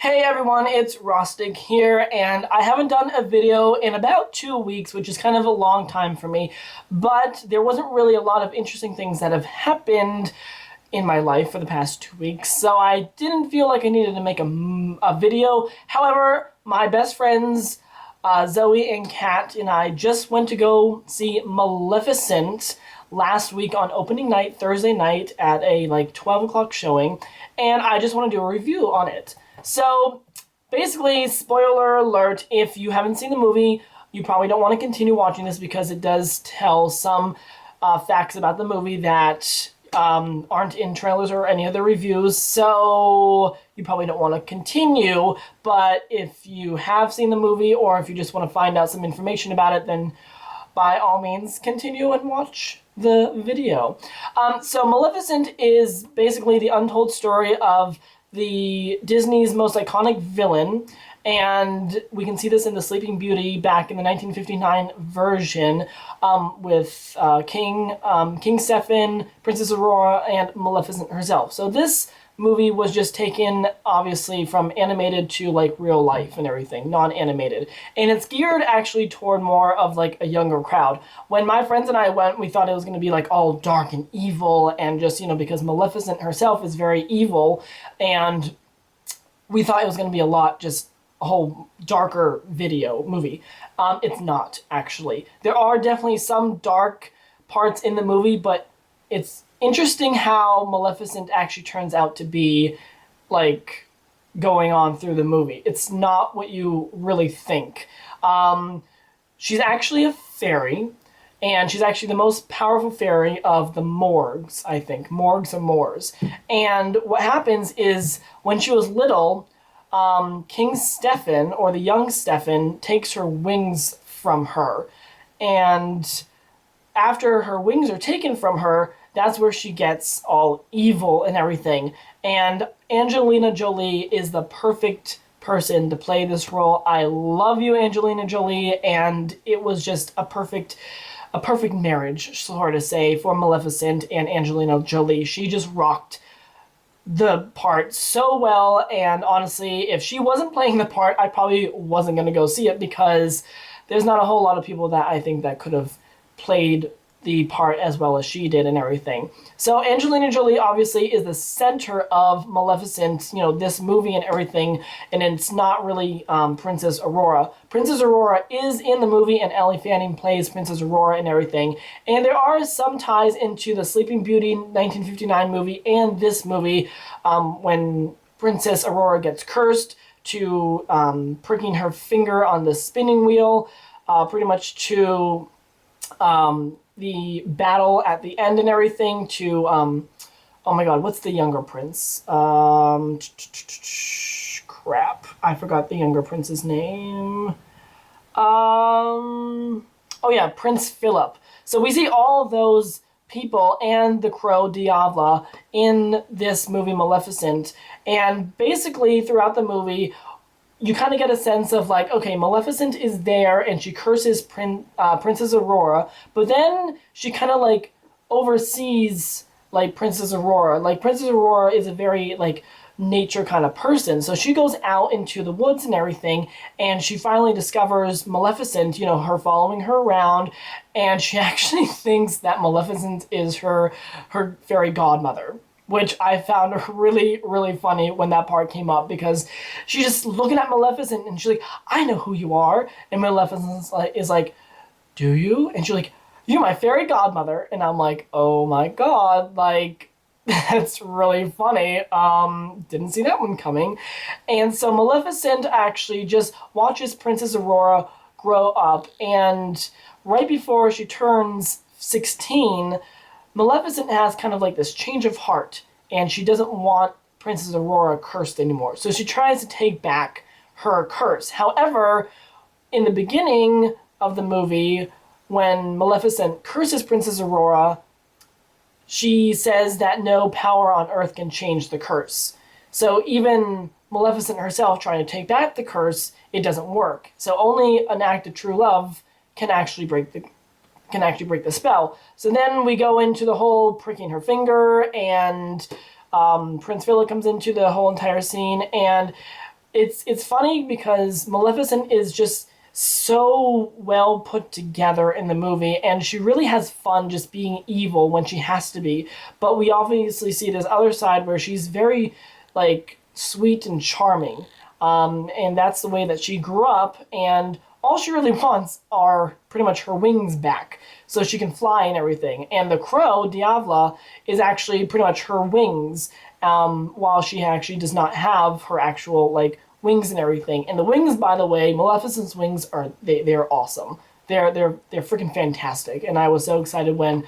Hey everyone, it's Rostig here, and I haven't done a video in about 2 weeks, which is kind of a long time for me, but there wasn't really a lot of interesting things that have happened in my life for the past 2 weeks, so I didn't feel like I needed to make a video. However, my best friends, Zoe and Kat, and I just went to go see Maleficent last week on opening night, Thursday night, at a 12 o'clock showing, and I just want to do a review on it. So, basically, spoiler alert, if you haven't seen the movie, you probably don't want to continue watching this because it does tell some facts about the movie that aren't in trailers or any other reviews, so you probably don't want to continue. But if you have seen the movie, or if you just want to find out some information about it, then by all means continue and watch the video. So Maleficent is basically the untold story of the Disney's most iconic villain, and we can see this in the Sleeping Beauty back in the 1959 version, with King Stefan, Princess Aurora, and Maleficent herself. So this movie was just taken, obviously, from animated to real life and everything, non-animated, and it's geared actually toward more of a younger crowd. When my friends and I went, we thought it was going to be all dark and evil, and just because Maleficent herself is very evil, and we thought it was going to be a whole darker movie. It's not, actually. There are definitely some dark parts in the movie, but it's interesting how Maleficent actually turns out to be, going on through the movie. It's not what you really think. She's actually a fairy, and she's actually the most powerful fairy of the Morgs, I think. Morgs or Moors. And what happens is, when she was little, King Stefan, or the young Stefan, takes her wings from her. And after her wings are taken from her, that's where she gets all evil and everything. And Angelina Jolie is the perfect person to play this role. I love you, Angelina Jolie, and it was just a perfect marriage, sort of say, for Maleficent and Angelina Jolie. She just rocked the part so well, and honestly, if she wasn't playing the part, I probably wasn't going to go see it, because there's not a whole lot of people that I think that could have played the part as well as she did and everything. So Angelina Jolie obviously is the center of Maleficent, this movie and everything, and it's not really Princess Aurora. Princess Aurora is in the movie, and Ellie Fanning plays Princess Aurora and everything, and there are some ties into the Sleeping Beauty 1959 movie and this movie, when Princess Aurora gets cursed to pricking her finger on the spinning wheel, pretty much to the battle at the end and everything, to oh my god, what's the younger prince? Crap, I forgot the younger prince's name. Oh yeah, Prince Philip. So we see all those people and the crow Diavla in this movie Maleficent, and basically throughout the movie you kind of get a sense of okay, Maleficent is there and she curses Princess Aurora, but then she kind of oversees Princess Aurora. Princess Aurora is a very nature kind of person, so she goes out into the woods and everything, and she finally discovers Maleficent, her following her around, and she actually thinks that Maleficent is her fairy godmother, which I found really, really funny when that part came up, because she's just looking at Maleficent, and she's like, I know who you are. And Maleficent is like, do you? And she's like, you're my fairy godmother. And I'm like, oh my god, that's really funny. Didn't see that one coming. And so Maleficent actually just watches Princess Aurora grow up, and right before she turns 16, Maleficent has kind of this change of heart, and she doesn't want Princess Aurora cursed anymore. So she tries to take back her curse. However, in the beginning of the movie, when Maleficent curses Princess Aurora, she says that no power on earth can change the curse. So even Maleficent herself trying to take back the curse, it doesn't work. So only an act of true love can actually break the spell. So then we go into the whole pricking her finger, and Prince Philip comes into the whole entire scene, and it's funny because Maleficent is just so well put together in the movie, and she really has fun just being evil when she has to be. But we obviously see this other side where she's very like sweet and charming, and that's the way that she grew up. And all she really wants are pretty much her wings back, so she can fly and everything. And the crow, Diavla, is actually pretty much her wings, while she actually does not have her actual like wings and everything. And the wings, by the way, Maleficent's wings are they're awesome. They're freaking fantastic. And I was so excited when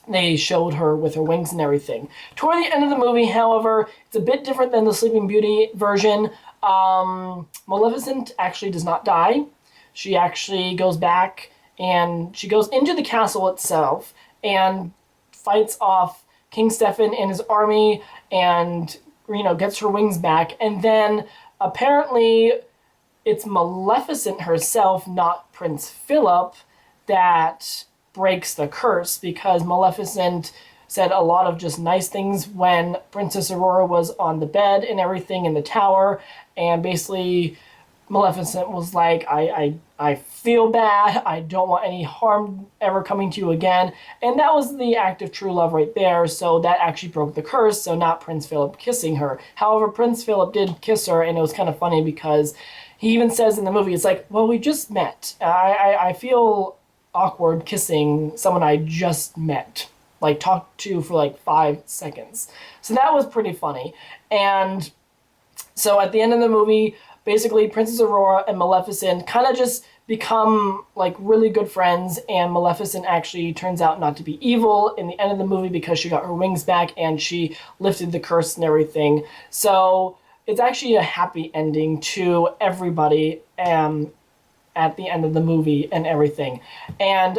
they showed her with her wings and everything. Toward the end of the movie, however, it's a bit different than the Sleeping Beauty version. Maleficent actually does not die. She actually goes back and she goes into the castle itself and fights off King Stefan and his army and, you know, gets her wings back. And then apparently it's Maleficent herself, not Prince Philip, that breaks the curse, because Maleficent said a lot of just nice things when Princess Aurora was on the bed and everything in the tower, and basically Maleficent was like, I feel bad, I don't want any harm ever coming to you again. And that was the act of true love right there, so that actually broke the curse, so not Prince Philip kissing her. However, Prince Philip did kiss her, and it was kind of funny because he even says in the movie, it's like, well, we just met. I feel awkward kissing someone I just met, like talked to for like 5 seconds. So that was pretty funny. And so at the end of the movie, basically Princess Aurora and Maleficent kind of just become like really good friends, and Maleficent actually turns out not to be evil in the end of the movie because she got her wings back and she lifted the curse and everything. So it's actually a happy ending to everybody at the end of the movie and everything. And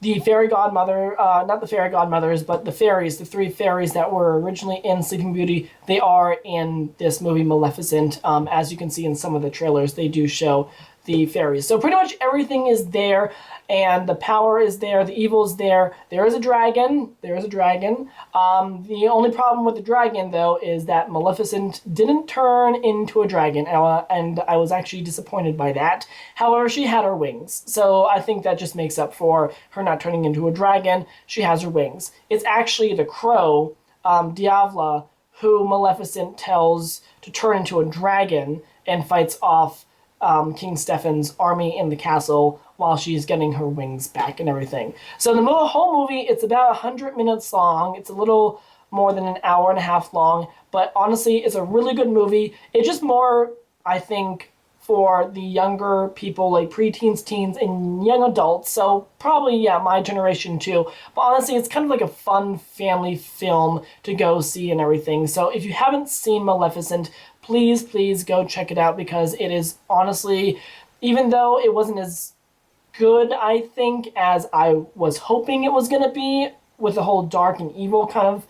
the fairy godmother, not the fairy godmothers, but the fairies, the 3 fairies that were originally in Sleeping Beauty, they are in this movie Maleficent. As you can see in some of the trailers, they do show the fairies. So pretty much everything is there, and the power is there, the evil is there. There is a dragon. There is a dragon. The only problem with the dragon, though, is that Maleficent didn't turn into a dragon, and I was actually disappointed by that. However, she had her wings, so I think that just makes up for her not turning into a dragon. She has her wings. It's actually the crow, Diavla, who Maleficent tells to turn into a dragon and fights off King Stefan's army in the castle while she's getting her wings back and everything. So the whole movie, it's about 100 minutes long. It's a little more than an hour and a half long, but honestly, it's a really good movie. It's just more, I think, for the younger people, like preteens, teens, and young adults. So probably, yeah, my generation too. But honestly, it's kind of like a fun family film to go see and everything. So if you haven't seen Maleficent, please go check it out, because it is honestly, even though it wasn't as good, I think, as I was hoping it was going to be, with the whole dark and evil kind of,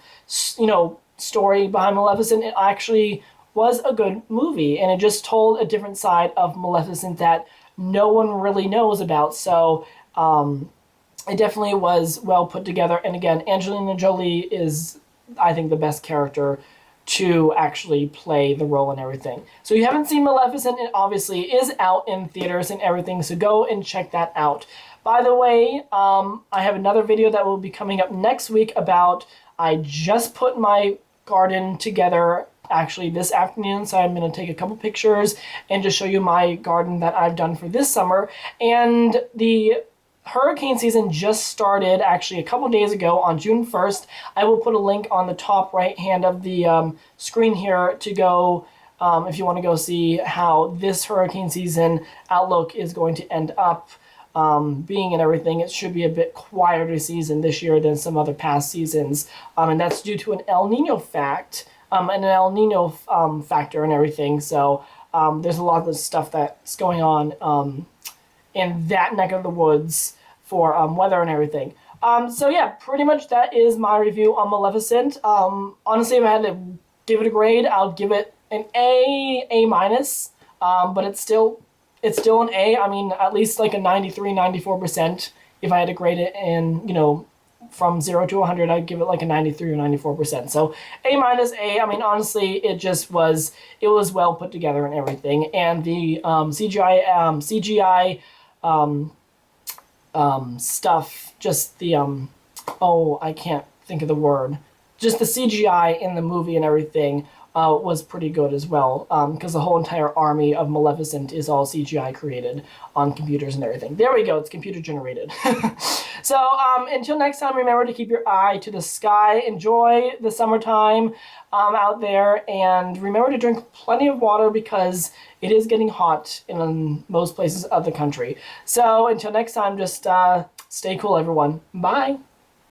you know, story behind Maleficent, it actually was a good movie, and it just told a different side of Maleficent that no one really knows about. So it definitely was well put together. And again, Angelina Jolie is, I think, the best character to actually play the role and everything. So if you haven't seen Maleficent, it obviously is out in theaters and everything, so go and check that out. By the way, I have another video that will be coming up next week about, I just put my garden together actually this afternoon, so I'm going to take a couple pictures and just show you my garden that I've done for this summer. And the hurricane season just started actually a couple days ago on June 1st. I will put a link on the top right hand of the screen here to go if you want to go see how this hurricane season outlook is going to end up being and everything. It should be a bit quieter season this year than some other past seasons, and that's due to an El Nino and an El Nino factor and everything. So there's a lot of stuff that's going on in that neck of the woods for weather and everything. So yeah, pretty much that is my review on Maleficent. Honestly, if I had to give it a grade, I'll give it an A minus, but it's still an A. I mean, at least like a 93, 94% if I had to grade it in, you know, from 0 to 100, I'd give it like a 93 or 94%. So A minus A. I mean, honestly, it was well put together and everything. And the CGI stuff, just the oh, I can't think of the word. Just the CGI in the movie and everything was pretty good as well, because the whole entire army of Maleficent is all CGI created on computers and everything. There we go, it's computer generated. So until next time, remember to keep your eye to the sky. Enjoy the summertime out there, and remember to drink plenty of water because it is getting hot in most places of the country. So until next time, just stay cool, everyone. Bye.